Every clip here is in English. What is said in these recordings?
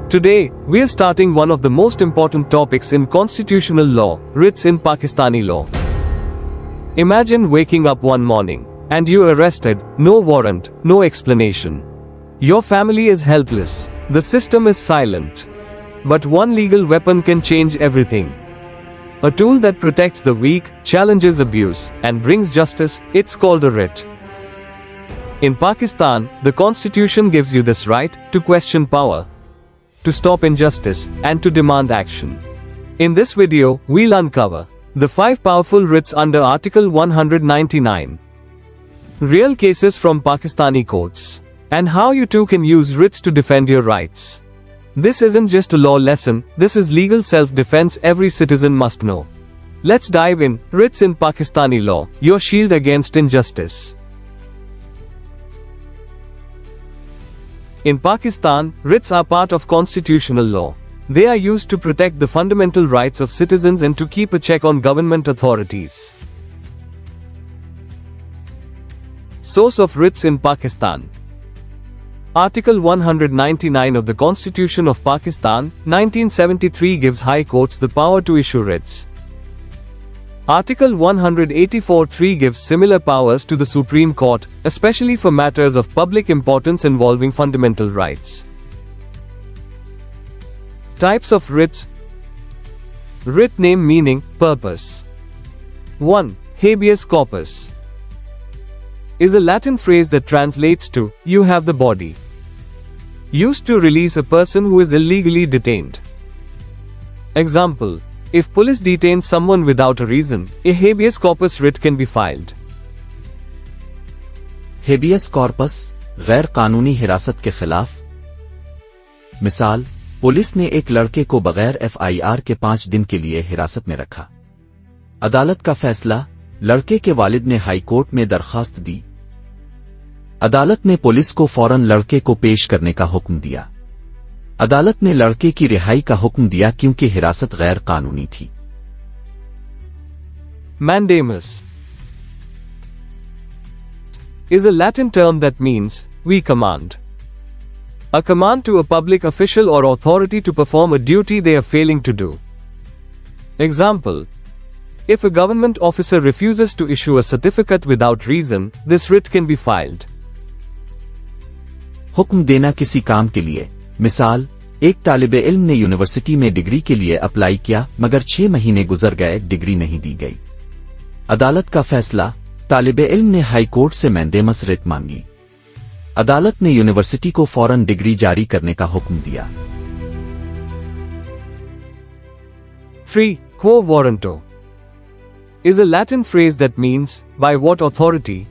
Today, we are starting one of the most important topics in constitutional law, writs in Pakistani law. Imagine waking up one morning, and you're arrested, no warrant, no explanation. Your family is helpless, the system is silent. But one legal weapon can change everything. A tool that protects the weak, challenges abuse, and brings justice, it's called a writ. In Pakistan, the constitution gives you this right to question power, to stop injustice, and to demand action. In this video, we'll uncover the 5 powerful writs under Article 199, real cases from Pakistani courts, and how you too can use writs to defend your rights. This isn't just a law lesson, this is legal self-defense every citizen must know. Let's dive in. Writs in Pakistani law, your shield against injustice. In Pakistan, writs are part of constitutional law. They are used to protect the fundamental rights of citizens and to keep a check on government authorities. Source of writs in Pakistan. Article 199 of the Constitution of Pakistan, 1973 gives High Courts the power to issue writs. Article 184(3) gives similar powers to the Supreme Court, especially for matters of public importance involving fundamental rights. Types of writs. Writ name meaning, purpose. 1. Habeas corpus is a Latin phrase that translates to, you have the body. Used to release a person who is illegally detained. Example: if police detain someone without a reason, a habeas corpus writ can be filed. Habeas corpus, गैर कानूनी हिरासत के खिलाफ. मिसाल, police ने एक लड़के को बगैर FIR के 5 दिन के लिए हिरासत में रखा. अदालत का फैसला, लड़के के वालिद ने हाई कोर्ट में दरखास्त दी. अदालत ने पुलिस को फौरन लड़के को पेश करने का हुक्म दिया. अदालत ने लड़के की रिहाई का हुक्म दिया क्योंकि हिरासत गैर कानूनी थी. Mandamus is a Latin term that means, we command. A command to a public official or authority to perform a duty they are failing to do. Example: if a government officer refuses to issue a certificate without reason, this writ can be filed. हुक्म देना किसी काम के लिए. मिसाल, एक तालिबे इल्म ने यूनिवर्सिटी में डिग्री के लिए अप्लाई किया मगर 6 महीने गुजर गए, डिग्री नहीं दी गई. अदालत का फैसला, तालिबे इल्म ने हाई कोर्ट से मैंडेमस रिट मांगी. अदालत ने यूनिवर्सिटी को फौरन डिग्री जारी करने का हुक्म दिया. 3. Quo warranto is a Latin phrase that means, by what authority?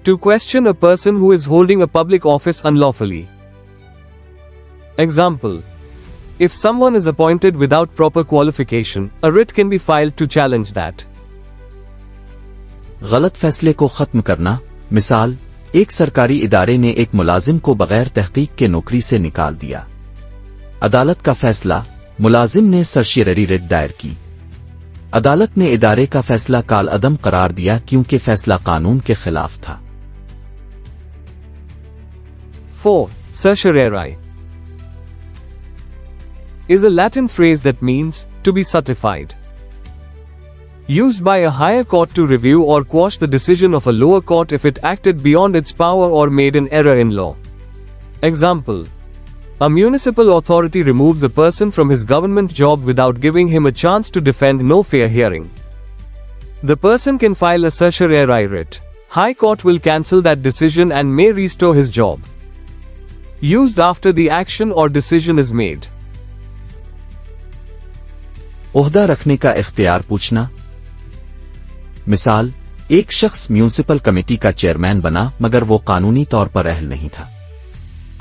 To question a person who is holding a public office unlawfully. Example: if someone is appointed without proper qualification, a writ can be filed to challenge that. गलत फैसले को खत्म करना. मिसाल, एक सरकारी इदारे ने एक मुलाजिम को बगैर तहकीक के नौकरी से निकाल दिया. अदालत का फैसला, मुलाजिम ने सर्शियरी रिट दायर की. अदालत ने इदारे का फैसला काल अदम करार दिया क्योंकि फैसला कानून के खिलाफ था. 4. Certiorari is a Latin phrase that means, to be certified. Used by a higher court to review or quash the decision of a lower court if it acted beyond its power or made an error in law. Example: a municipal authority removes a person from his government job without giving him a chance to defend, no fair hearing. The person can file a certiorari writ. High Court will cancel that decision and may restore his job. Used after the action or decision is made. ओहदा रखने का इख्तियार पूछना. मिसाल, एक शख्स municipal committee का chairman बना मगर वो कानूनी तौर पर अहल नहीं था.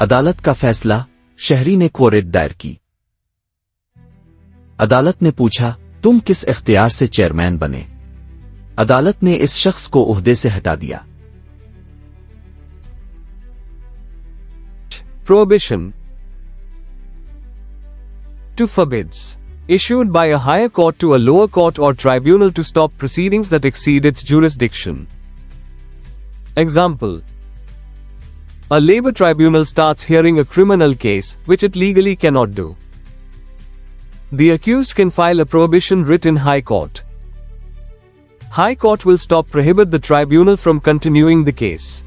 अदालत का फैसला, शहरी ने क्वो रिट दायर की. अदालत ने पूछा, तुम किस इख्तियार से चेयरमैन बने? अदालत ने इस शख्स को ओहदे से हटा दिया. Prohibition to forbids, issued by a higher court to a lower court or tribunal to stop proceedings that exceed its jurisdiction. Example: A labor tribunal starts hearing a criminal case, which it legally cannot do. The accused can file a prohibition writ in High Court. High Court will prohibit the tribunal from continuing the case.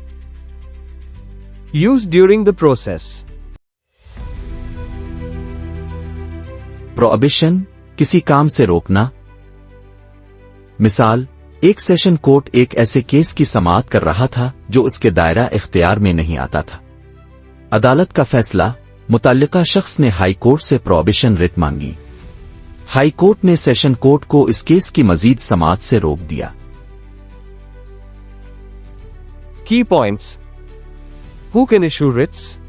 Used during the process. Prohibition, किसी काम से रोकना। मिसाल, एक session court एक ऐसे case की समाअत कर रहा था जो उसके दायरा इख्तियार में नहीं आता था। अदालत का फैसला, मुतल्लिका शख्स ने हाई कोर्ट से प्रोहिबिशन रिट मांगी। हाई कोर्ट ने सेशन कोर्ट को इस केस की मजीद समाअत से रोक दिया। Key points. Who can issue writs?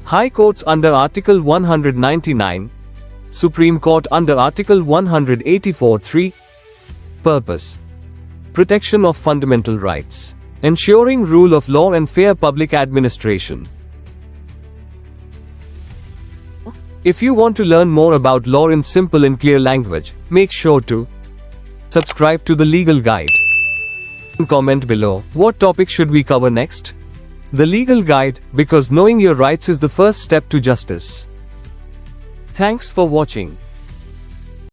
High Courts under Article 199. Supreme Court under Article 184(3). Purpose: protection of fundamental rights, ensuring rule of law and fair public administration. If you want to learn more about law in simple and clear language, make sure to subscribe to the Legal Guide. Comment below, what topic should we cover next? The Legal Guide, because knowing your rights is the first step to justice. Thanks for watching.